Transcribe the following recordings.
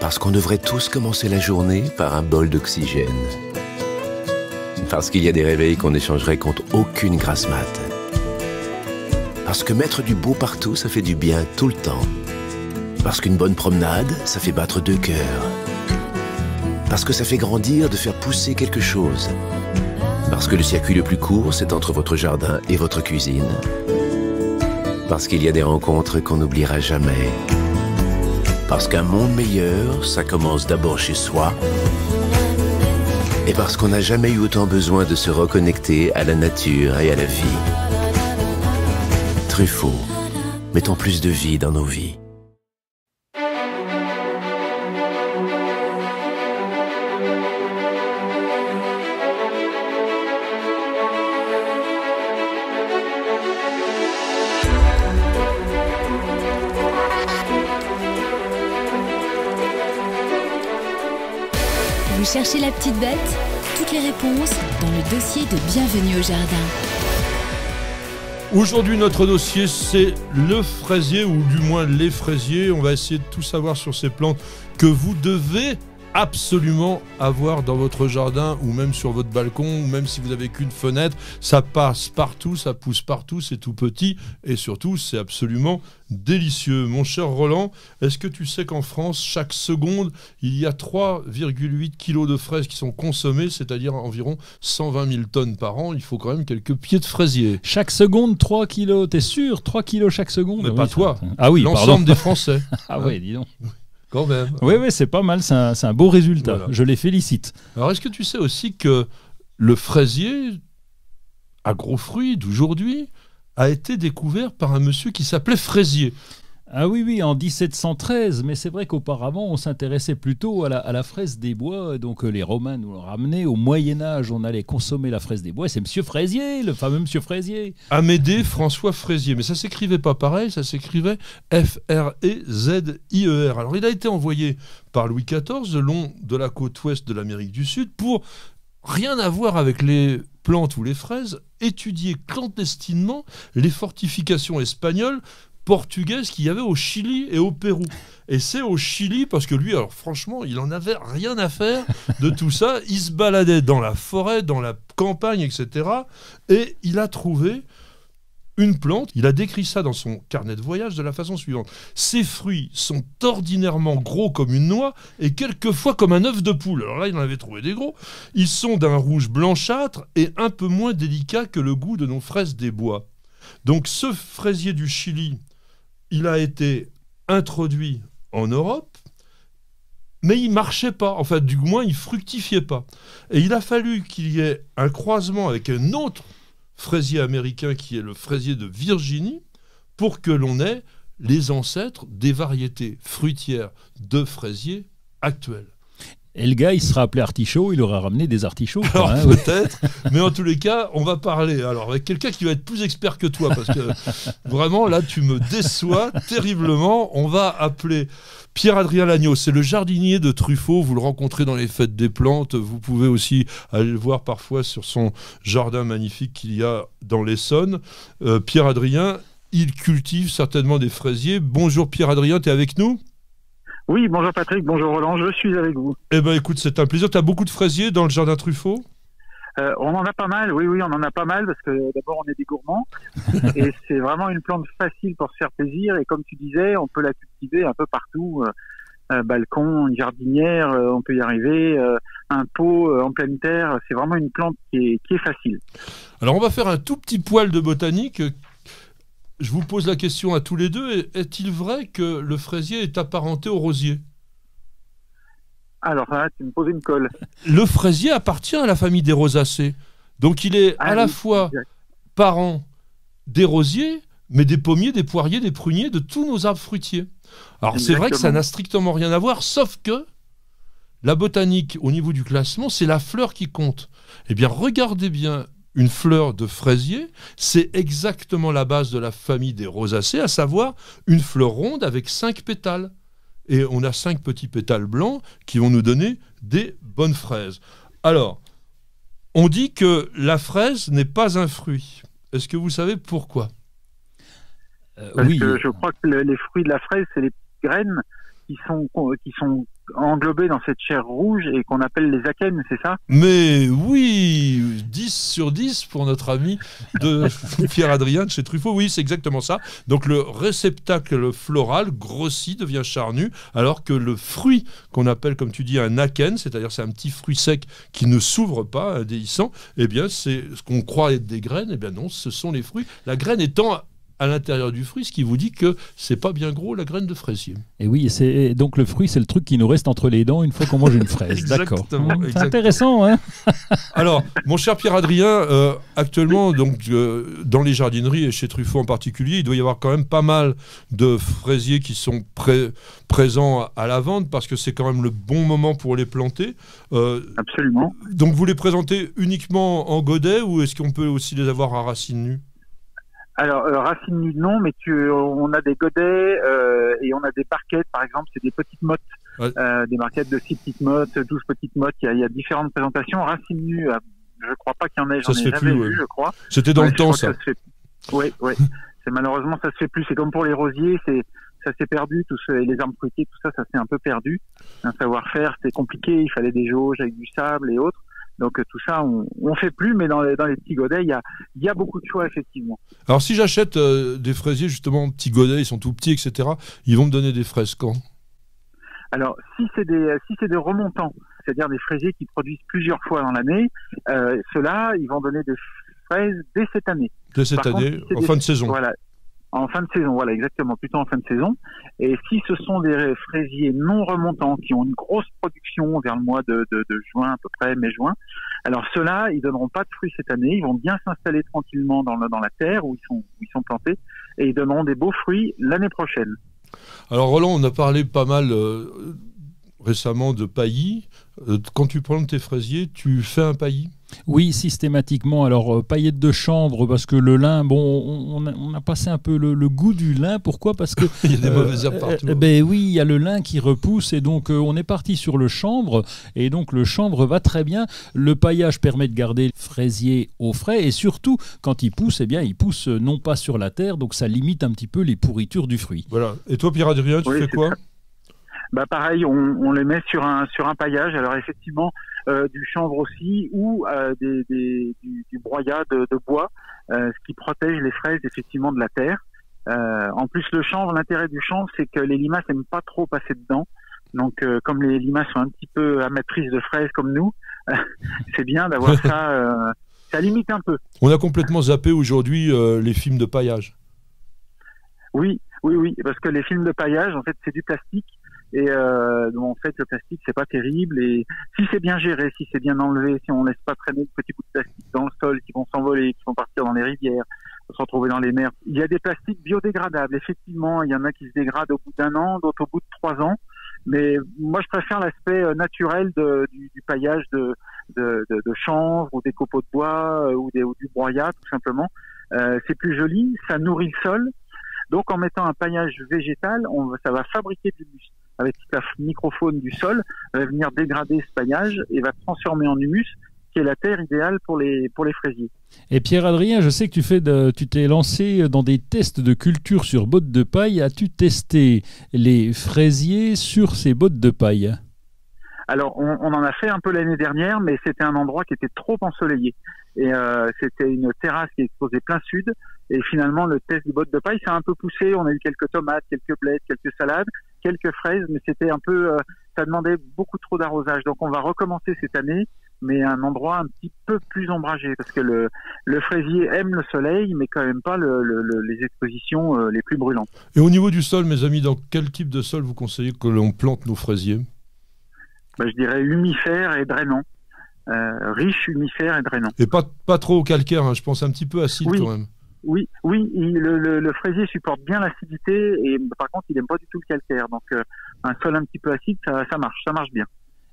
Parce qu'on devrait tous commencer la journée par un bol d'oxygène. Parce qu'il y a des réveils qu'on échangerait contre aucune grasse mat. Parce que mettre du beau partout, ça fait du bien tout le temps. Parce qu'une bonne promenade, ça fait battre deux cœurs. Parce que ça fait grandir de faire pousser quelque chose. Parce que le circuit le plus court, c'est entre votre jardin et votre cuisine. Parce qu'il y a des rencontres qu'on n'oubliera jamais. Parce qu'un monde meilleur, ça commence d'abord chez soi. Et parce qu'on n'a jamais eu autant besoin de se reconnecter à la nature et à la vie. Truffaut, mettons plus de vie dans nos vies. Vous cherchez la petite bête? Toutes les réponses dans le dossier de Bienvenue au Jardin. Aujourd'hui, notre dossier, c'est le fraisier, ou du moins les fraisiers. On va essayer de tout savoir sur ces plantes que vous devez absolument avoir dans votre jardin, ou même sur votre balcon, ou même si vous n'avez qu'une fenêtre. Ça passe partout, ça pousse partout, c'est tout petit, et surtout, c'est absolument délicieux. Mon cher Roland, est-ce que tu sais qu'en France, chaque seconde, il y a 3,8 kilos de fraises qui sont consommées, c'est-à-dire environ 120 000 tonnes par an. Il faut quand même quelques pieds de fraisier. Chaque seconde, 3 kilos, t'es sûr? 3 kilos chaque seconde? Mais pas toi. Ah oui, l'ensemble des Français. Ah oui, dis donc. Quand même. Oui, c'est pas mal, c'est un beau résultat. Voilà. Je les félicite. Alors, est-ce que tu sais aussi que le fraisier à gros fruits d'aujourd'hui a été découvert par un monsieur qui s'appelait Fraisier? Ah oui, en 1713, mais c'est vrai qu'auparavant, on s'intéressait plutôt à la fraise des bois. Donc les Romains nous l'ont ramené. Au Moyen-Âge, on allait consommer la fraise des bois. C'est Monsieur Fraisier, le fameux Monsieur Fraisier. Amédée François Fraisier. Mais ça s'écrivait pas pareil, ça s'écrivait F-R-E-Z-I-E-R. Alors il a été envoyé par Louis XIV le long de la côte ouest de l'Amérique du Sud pour, rien à voir avec les plantes ou les fraises, étudier clandestinement les fortifications espagnoles, portugaises qu'il y avait au Chili et au Pérou. Et c'est au Chili, parce que lui, alors franchement, il en avait rien à faire de tout ça. Il se baladait dans la forêt, dans la campagne, etc. Et il a trouvé une plante. Il a décrit ça dans son carnet de voyage de la façon suivante. Ces fruits sont ordinairement gros comme une noix et quelquefois comme un œuf de poule. Alors là, il en avait trouvé des gros. Ils sont d'un rouge blanchâtre et un peu moins délicat que le goût de nos fraises des bois. Donc ce fraisier du Chili, il a été introduit en Europe, mais il ne marchait pas. Enfin, du moins, il ne fructifiait pas. Et il a fallu qu'il y ait un croisement avec un autre fraisier américain qui est le fraisier de Virginie pour que l'on ait les ancêtres des variétés fruitières de fraisiers actuelles. Et le gars, il sera appelé artichaut, il aura ramené des artichauts. Alors hein, peut-être, mais en tous les cas, on va parler alors avec quelqu'un qui va être plus expert que toi, parce que vraiment, là, tu me déçois terriblement. On va appeler Pierre-Adrien Lagneau, c'est le jardinier de Truffaut, vous le rencontrez dans les fêtes des plantes, vous pouvez aussi aller le voir parfois sur son jardin magnifique qu'il y a dans l'Essonne. Pierre-Adrien, il cultive certainement des fraisiers. Bonjour Pierre-Adrien, tu es avec nous ? Oui, bonjour Patrick, bonjour Roland, je suis avec vous. Eh bien écoute, c'est un plaisir. Tu as beaucoup de fraisiers dans le jardin Truffaut ? On en a pas mal, oui, on en a pas mal parce que d'abord on est des gourmands et c'est vraiment une plante facile pour se faire plaisir et comme tu disais, on peut la cultiver un peu partout, balcon, une jardinière, on peut y arriver, un pot en pleine terre, c'est vraiment une plante qui est facile. Alors on va faire un tout petit poil de botanique. Je vous pose la question à tous les deux. Est-il vrai que le fraisier est apparenté au rosier ? Alors là, tu me poses une colle. Le fraisier appartient à la famille des rosacées. Donc il est à la fois parent des rosiers, mais des pommiers, des poiriers, des pruniers, de tous nos arbres fruitiers. Alors c'est vrai que ça n'a strictement rien à voir, sauf que la botanique, au niveau du classement, c'est la fleur qui compte. Eh bien, regardez bien. Une fleur de fraisier, c'est exactement la base de la famille des rosacées, à savoir une fleur ronde avec 5 pétales. Et on a 5 petits pétales blancs qui vont nous donner des bonnes fraises. Alors, on dit que la fraise n'est pas un fruit. Est-ce que vous savez pourquoi ? Parce que je crois que les fruits de la fraise, c'est les petites graines qui sont englobés dans cette chair rouge et qu'on appelle les akènes, c'est ça? Mais oui, 10 sur 10 pour notre ami de Pierre-Adrien de chez Truffaut. Oui, c'est exactement ça. Donc le réceptacle floral grossit, devient charnu, alors que le fruit qu'on appelle, comme tu dis, un akène, c'est-à-dire c'est un petit fruit sec qui ne s'ouvre pas, indéhiscent, eh bien c'est ce qu'on croit être des graines, eh bien non, ce sont les fruits. La graine étant à l'intérieur du fruit, ce qui vous dit que c'est pas bien gros la graine de fraisier. Et oui, donc le fruit, c'est le truc qui nous reste entre les dents une fois qu'on mange une fraise. D'accord. C'est intéressant, hein. Alors, mon cher Pierre-Adrien, actuellement, donc, dans les jardineries et chez Truffaut en particulier, il doit y avoir quand même pas mal de fraisiers qui sont présents à la vente parce que c'est quand même le bon moment pour les planter. Absolument. Donc, vous les présentez uniquement en godet ou est-ce qu'on peut aussi les avoir à racines nues? Alors, racines nues, non, mais on a des godets et on a des barquettes, par exemple, c'est des petites mottes, ouais. Des barquettes de 6 petites mottes, 12 petites mottes, il y a différentes présentations. Racines nues, je crois pas qu'il y en ait, j'en ai jamais vu, je crois. C'était dans le temps, ça. Oui. Malheureusement, ça se fait plus. C'est comme pour les rosiers, ça s'est perdu, les arbres fruitiers, tout ça s'est un peu perdu. Un savoir-faire, c'était compliqué, il fallait des jauges avec du sable et autres. Donc tout ça, on fait plus, mais dans les petits godets, il y a beaucoup de choix, effectivement. Alors si j'achète des fraisiers, justement, petits godets, ils sont tout petits, etc., ils vont me donner des fraises quand? Alors, si c'est des remontants, c'est-à-dire des fraisiers qui produisent plusieurs fois dans l'année, ceux-là, ils vont donner des fraises dès cette année. Dès cette année, en fin de saison. Voilà. En fin de saison, voilà, exactement, plutôt en fin de saison. Et si ce sont des fraisiers non remontants qui ont une grosse production vers le mois de juin, à peu près, mai-juin, alors ceux-là, ils donneront pas de fruits cette année, ils vont bien s'installer tranquillement dans la terre où ils sont plantés, et ils donneront des beaux fruits l'année prochaine. Alors Roland, on a parlé pas mal récemment de paillis. Quand tu plantes tes fraisiers, tu fais un paillis? Oui, systématiquement. Alors, paillettes de chanvre, parce que le lin, bon, on a passé un peu le goût du lin. Pourquoi? Parce que il y a des mauvaises herbes partout. Ben oui, il y a le lin qui repousse, et donc on est parti sur le chanvre, et donc le chanvre va très bien. Le paillage permet de garder le fraisier au frais, et surtout, quand il pousse, eh bien, il pousse non pas sur la terre, donc ça limite un petit peu les pourritures du fruit. Voilà. Et toi, Pierre-Adrien, tu fais quoi? Bah pareil, on les met sur un paillage. Alors effectivement, du chanvre aussi, ou du broyat de bois, ce qui protège les fraises effectivement de la terre. En plus, le chanvre, l'intérêt du chanvre, c'est que les limaces n'aiment pas trop passer dedans. Donc, comme les limaces sont un petit peu amatrices de fraises comme nous, c'est bien d'avoir ça. Ça limite un peu. On a complètement zappé aujourd'hui les films de paillage. Oui, parce que les films de paillage, en fait, c'est du plastique. Et en fait, le plastique, c'est pas terrible. Et si c'est bien géré, si c'est bien enlevé, si on laisse pas traîner de petits bouts de plastique dans le sol qui vont s'envoler, qui vont partir dans les rivières, se retrouver dans les mers. Il y a des plastiques biodégradables. Effectivement, il y en a qui se dégradent au bout d'1 an, d'autres au bout de 3 ans. Mais moi, je préfère l'aspect naturel du paillage de chanvre ou des copeaux de bois ou du broyat, tout simplement. C'est plus joli, ça nourrit le sol. Donc, en mettant un paillage végétal, ça va fabriquer de l'humus. Avec toute la microfaune du sol, va venir dégrader ce paillage et va transformer en humus, qui est la terre idéale pour les fraisiers. Et Pierre-Adrien, je sais que tu t'es lancé dans des tests de culture sur bottes de paille. As-tu testé les fraisiers sur ces bottes de paille? Alors, on en a fait un peu l'année dernière, mais c'était un endroit qui était trop ensoleillé. Et c'était une terrasse qui exposait plein sud. Et finalement, le test des bottes de paille, ça a un peu poussé. On a eu quelques tomates, quelques blettes, quelques salades, quelques fraises, mais c'était un peu, ça demandait beaucoup trop d'arrosage. Donc, on va recommencer cette année, mais à un endroit un petit peu plus ombragé, parce que le fraisier aime le soleil, mais quand même pas les expositions les plus brûlantes. Et au niveau du sol, mes amis, dans quel type de sol vous conseillez que l'on plante nos fraisiers? Je dirais humifère et drainant. Riche, humifère et drainant. Et pas trop calcaire, hein, je pense un petit peu acide quand même. Oui, le fraisier supporte bien l'acidité, et par contre il n'aime pas du tout le calcaire. Donc un sol un petit peu acide, ça marche bien.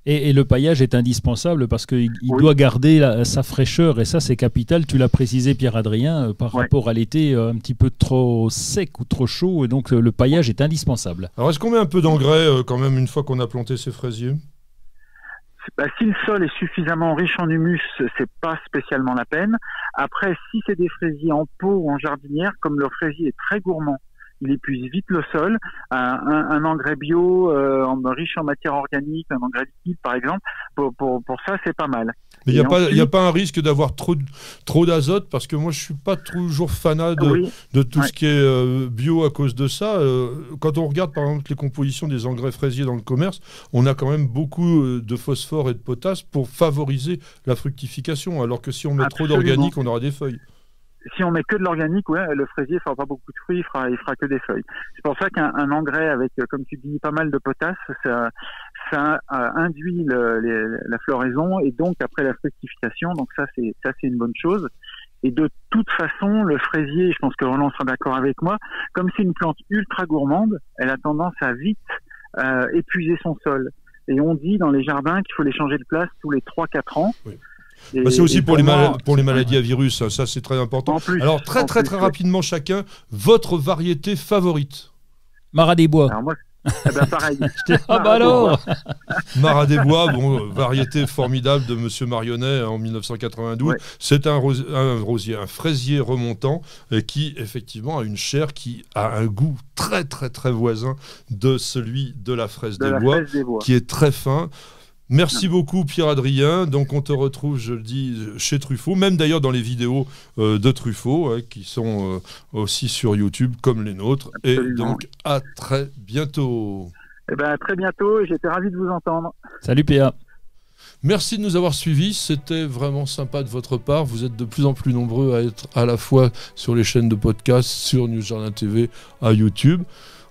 Et le paillage est indispensable parce qu'il doit garder sa fraîcheur, et ça c'est capital. Tu l'as précisé, Pierre-Adrien, par rapport à l'été un petit peu trop sec ou trop chaud, et donc le paillage est indispensable. Alors est-ce qu'on met un peu d'engrais quand même une fois qu'on a planté ces fraisiers? Si le sol est suffisamment riche en humus, c'est pas spécialement la peine. Après, si c'est des fraisiers en pot ou en jardinière, comme le fraisier est très gourmand, il épuise vite le sol. Un engrais bio riche en matière organique, un engrais liquide par exemple, pour ça c'est pas mal. Mais il n'y a pas un risque d'avoir trop d'azote, parce que moi je suis pas toujours fanat de tout ce qui est bio à cause de ça. Quand on regarde par exemple les compositions des engrais fraisiers dans le commerce, on a quand même beaucoup de phosphore et de potasse pour favoriser la fructification, alors que si on met trop d'organique, on aura des feuilles. Si on met que de l'organique, le fraisier fera pas beaucoup de fruits, il fera que des feuilles. C'est pour ça qu'un engrais avec, comme tu dis, pas mal de potasse, ça induit la floraison et donc après la fructification. Donc ça c'est une bonne chose. Et de toute façon, le fraisier, je pense que Roland sera d'accord avec moi, comme c'est une plante ultra gourmande, elle a tendance à vite épuiser son sol. Et on dit dans les jardins qu'il faut les changer de place tous les 3-4 ans. Oui. C'est aussi pour les maladies à virus, ça c'est très important. Alors très rapidement chacun, votre variété favorite? Marat des Bois. Alors moi, pareil. Alors Marat des Bois, variété formidable de Monsieur Marionnet en 1992. Ouais. C'est un fraisier remontant qui effectivement a une chair qui a un goût très voisin de celui de la fraise des bois, qui est très fin. Merci beaucoup Pierre-Adrien. Donc on te retrouve, je le dis, chez Truffaut, même d'ailleurs dans les vidéos de Truffaut, qui sont aussi sur YouTube comme les nôtres. Absolument. Et donc à très bientôt. À très bientôt, j'étais ravi de vous entendre. Salut Pierre. Merci de nous avoir suivis, c'était vraiment sympa de votre part. Vous êtes de plus en plus nombreux à être à la fois sur les chaînes de podcast, sur News Jardin TV, à YouTube.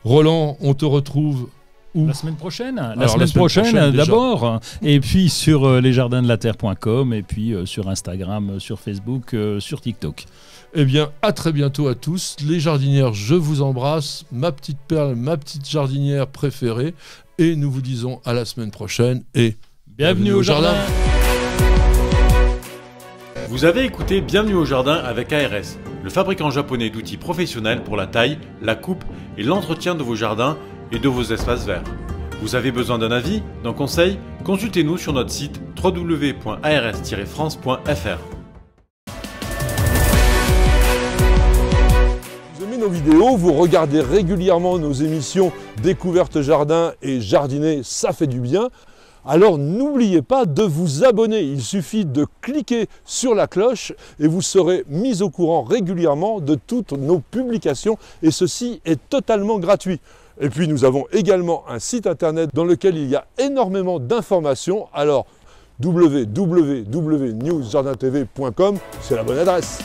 Roland, on te retrouve la semaine prochaine. La semaine prochaine d'abord, et puis sur lesjardinslaterre.com, et puis sur Instagram, sur Facebook, sur TikTok. Eh bien, à très bientôt à tous. Les jardinières, je vous embrasse. Ma petite perle, ma petite jardinière préférée. Et nous vous disons à la semaine prochaine. Et bienvenue au jardin. Vous avez écouté Bienvenue au jardin avec ARS, le fabricant japonais d'outils professionnels pour la taille, la coupe et l'entretien de vos jardins et de vos espaces verts. Vous avez besoin d'un avis, d'un conseil? Consultez-nous sur notre site www.ars-france.fr. Vous aimez nos vidéos, vous regardez régulièrement nos émissions Découverte Jardin et Jardiner, ça fait du bien. Alors n'oubliez pas de vous abonner, il suffit de cliquer sur la cloche et vous serez mis au courant régulièrement de toutes nos publications, et ceci est totalement gratuit. Et puis nous avons également un site internet dans lequel il y a énormément d'informations. Alors www.newsjardintv.com, c'est la bonne adresse.